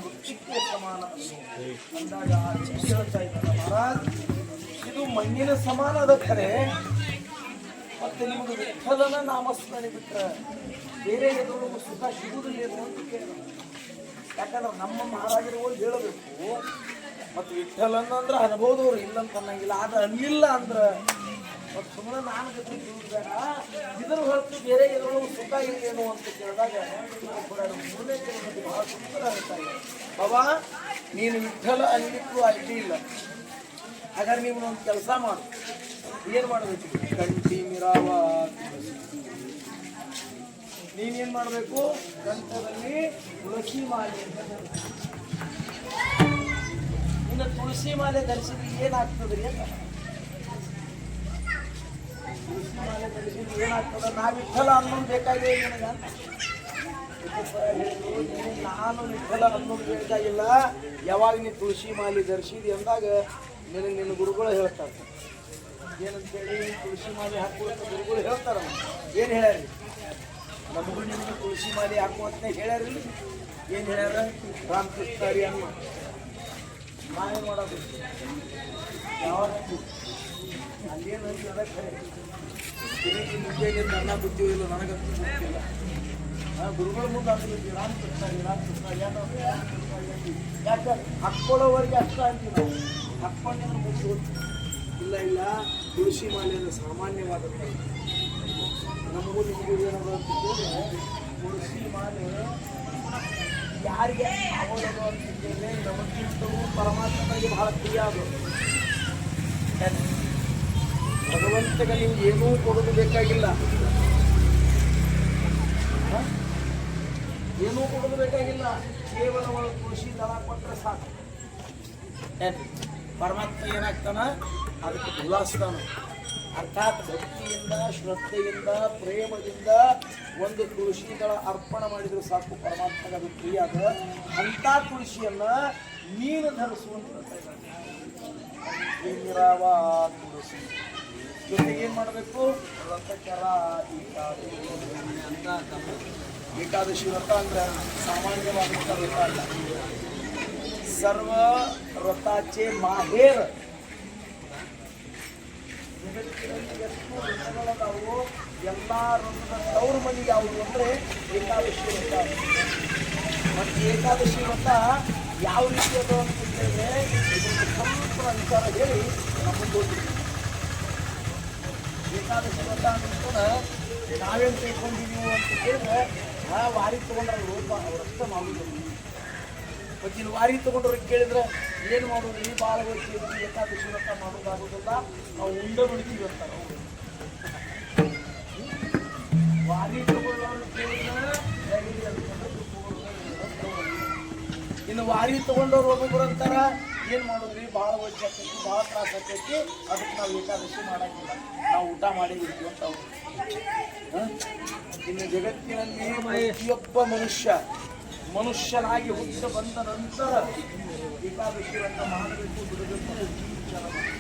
ಮೃಕ್ಷಿಕೆ ಸಮಾನ ಅಂದಾಗ ಹೇಳ್ತಾ ಇದ್ದಾರೆ ಮಹಾರಾಜ್, ಇದು ಮಣ್ಣಿನ ಸಮಾನ ಅದ ಖರೆ, ಮತ್ತೆ ನಿಮ್ಗೆ ವಿಠಲನ ನಾಮಸ್ಮರಣೆ ಬಿಟ್ರೆ ಬೇರೆ ಎದುರು ಸುಖ ಸಿಗುವುದಿಲ್ಲ ಅಂತ ಕೇಳ. ಯಾಕಂದ್ರೆ ನಮ್ಮ ಮಹಾರಾಜರುಗಳು ಹೇಳಬೇಕು, ಮತ್ತು ವಿಠಲನ ಅಂದ್ರೆ ಅನುಭವದವ್ರು ಇಲ್ಲಂತ ಅನ್ನಂಗಿಲ್ಲ, ಆದ್ರೆ ಅನ್ನಿಲ್ಲ ಅಂದ್ರೆ ಮತ್ತು ಸುಮ್ಮನೆ ನಾನು ಬೇಡ ಇದ್ರ ಹೊರತು ಬೇರೆ ಎದುರು ಸುಖ ಇಲ್ಲೇನು ಅಂತ ಕೇಳಿದಾಗ ಮೂರನೇ ಕೇಳಿ ಬಹಳ ಸುಂದರ ಹೇಳ್ತಾರೆ, ಬಾಬಾ ನೀನು ವಿಠಲ ಅನ್ಲಿಕ್ಕೂ ಅಡ್ಡಿ ಇಲ್ಲ, ಹಾಗಾದ್ರೆ ನೀವು ಒಂದು ಕೆಲಸ ಮಾಡು. ಏನು ಮಾಡಬೇಕು? ಕಂಠಿ ಮಿರಾವ ನೀನೇನು ಮಾಡಬೇಕು? ಕಂಠದಲ್ಲಿ ತುಳಸಿ ಮಾಲೆ. ಇನ್ನು ತುಳಸಿ ಮಾಲೆ ಧರಿಸಿದ್ರೆ ಏನಾಗ್ತದ್ರಿ ಅಂತ. ತುಳಸಿ ಮಾಲೆ ಧರಿಸಿದ್ರೆ ಏನಾಗ್ತದ? ನಾ ವಿಠಲ ಅನ್ನೋದು ಬೇಕಾಗಿದೆ ನಿನಗ. ನಾನು ವಿಠಲ ಅನ್ನೋದು ಬೇಕಾಗಿಲ್ಲ, ಯಾವಾಗ ನೀ ತುಳಸಿ ಮಾಲೆ ಧರಿಸಿದಿ ಅಂದಾಗ ನಿನ್ನ ಗುರುಗಳು ಹೇಳ್ತಾರೆ ಏನಂತೇಳಿ. ತುಳಸಿ ಮಾಲೆ ಹಾಕುವಂತ ಗುರುಗಳು ಹೇಳ್ತಾರ. ಏನು ಹೇಳ್ಯಾರಿ? ನಮಗೂ ನಿಮಗೆ ತುಳಸಿ ಮಾಲೆ ಹಾಕುವಂತ ಹೇಳ್ಯಾರಿಲ್ಲ. ಏನು ಹೇಳ್ಯಾರ? ರಾಮಕೃಷ್ಣರಿ ಅನ್ನ ನಾವೇನು ಮಾಡೋದು? ಯಾವಾಗ ಅಲ್ಲೇನು ಖರೆ ಮುಂಜಾನೆ ಅನ್ನ ಬಿಡ್ತೀವಿ ಇಲ್ಲ, ನನಗಂತೂ ಗೊತ್ತಿಲ್ಲ. ಗುರುಗಳ ಮುಂದೆ ಅಂದ್ಬಿಡ್ತೀವಿ ರಾಮಕೃಷ್ಣರಿ ರಾಮಕೃಷ್ಣ ಯಾಕೆ ಹಾಕ್ಕೊಳ್ಳೋವರೆಗೆ ಅಷ್ಟ ಅಂತೀವಿ ನಾವು. ಹಾಕ್ಕೊಂಡಿದ್ರೆ ಮುಗಿದು ಇಲ್ಲ ಇಲ್ಲ, ತುಳಸಿ ಮಾಲೆ ಸಾಮಾನ್ಯವಾದಂಥ ನಮಗೂ ನಿಮಗೂ ಏನದು ಅಂತಂದರೆ ತುಳಸಿ ಮಾಲೆ ಯಾರಿಗೆ ಆಗೋದು ಅಂತಂದರೆ ನಮಗಿಂತಲೂ ಪರಮಾತ್ಮನಿಗೆ ಬಹಳ ಪ್ರಿಯ ಅದು. ಭಗವಂತಗೆ ನೀವು ಏನೂ ಕೊಡೋದು ಬೇಕಾಗಿಲ್ಲ, ಏನೂ ಕೊಡೋದು ಬೇಕಾಗಿಲ್ಲ, ಕೇವಲ ಒಂದು ತುಳಸಿ ದಳ ಕೊಟ್ಟರೆ ಸಾಕು. ಪರಮಾತ್ಮ ಏನಾಗ್ತಾನ? ಅದಕ್ಕೆ ಉಲ್ಲಾಸ್ತಾನ. ಅರ್ಥಾತ್ ಭಕ್ತಿಯಿಂದ, ಶ್ರದ್ಧೆಯಿಂದ, ಪ್ರೇಮದಿಂದ ಒಂದು ತುಳಸಿ ದಳ ಅರ್ಪಣ ಮಾಡಿದರೆ ಸಾಕು, ಪರಮಾತ್ಮಗೆ ಅದು ಪ್ರಿಯ ಅದ. ಅಂಥ ತುಳಸಿಯನ್ನ ನೀನು ಧರಿಸುವಂತ ತುಳಸಿ ಜೊತೆಗೆ ಏನು ಮಾಡಬೇಕು? ವ್ರತಕರ ಏಕಾದಶಿ ವ್ರತ ಅಂದ್ರೆ ಸಾಮಾನ್ಯವಾದಂಥ ವ್ರತ ಅಲ್ಲ. सर्व व्रताचे माहेर ಎಲ್ಲ ವ್ರತದ ತವರು ಮನೆ ಯಾವುದು ಅಂದರೆ ಏಕಾದಶಿ ವ್ರತ. ಮತ್ತು ಏಕಾದಶಿ ವ್ರತ ಯಾವ ರೀತಿ ಅದು ಅಂತ ಹೇಳಿದ್ರೆ ಇದಕ್ಕೆ ಸ್ವಲ್ಪ ವಿಚಾರ ಹೇಳಿ ನಮಗೆ ಗೊತ್ತಿದೆ. ಏಕಾದಶಿ ವ್ರತ ಅನ್ನೋದು ನಾವೇನು ತಿಳ್ಕೊಂಡಿದ್ದೀವಿ ಅಂತ ಹೇಳಿದ್ರೆ ವಾರಿ ತೊಗೊಂಡ್ರೆ ರೂಪ ಅವರಷ್ಟ ಮಾಡುವುದಿಲ್ಲ. ಮತ್ತು ಇಲ್ಲಿ ವಾರಿ ತೊಗೊಂಡವ್ರಿಗೆ ಕೇಳಿದ್ರೆ ಏನು ಮಾಡೋದು? ಈ ಭಾಳ ಹೋಗ್ತೀವಿ, ಏಕಾದಶಿ ವ್ರತ ಮಾಡೋದಾಗೋದಿಲ್ಲ, ನಾವು ಉಂಡೆ ಬಿಡ್ತೀವಿ ಅಂತ. ನಾವು ವಾರಿ ತಗೊಳ್ಳೋರು ಕೇಳಿದ್ರೆ ಇನ್ನು ವಾರಿ ತೊಗೊಂಡವ್ರು ಒಬ್ಬೊಬ್ಬರು ಅಂತಾರ ಏನು ಮಾಡೋದ್ರಿ, ಭಾಳ ವಜ್ಜ ಆಕೈತಿ, ಭಾಳ ತ್ರಾಸ ಆಕೈತಿ, ಅದಕ್ಕೆ ನಾವು ಏಕಾದಶಿ ಮಾಡೋಂಗಿಲ್ಲ, ನಾವು ಊಟ ಮಾಡಿರ್ತೀವಿ ಅಂತ ಅವ್ರು. ಇನ್ನು ಜಗತ್ತಿನಲ್ಲಿ ಪ್ರತಿಯೊಬ್ಬ ಮನುಷ್ಯನಾಗಿ ಹುಟ್ಟು ಬಂದ ನಂತರ ಏಕಾದಶಿಯನ್ನು ಮಾಡಬೇಕು, ಬಿಡಬೇಕು ವಿಚಾರ ಮಾಡಿ.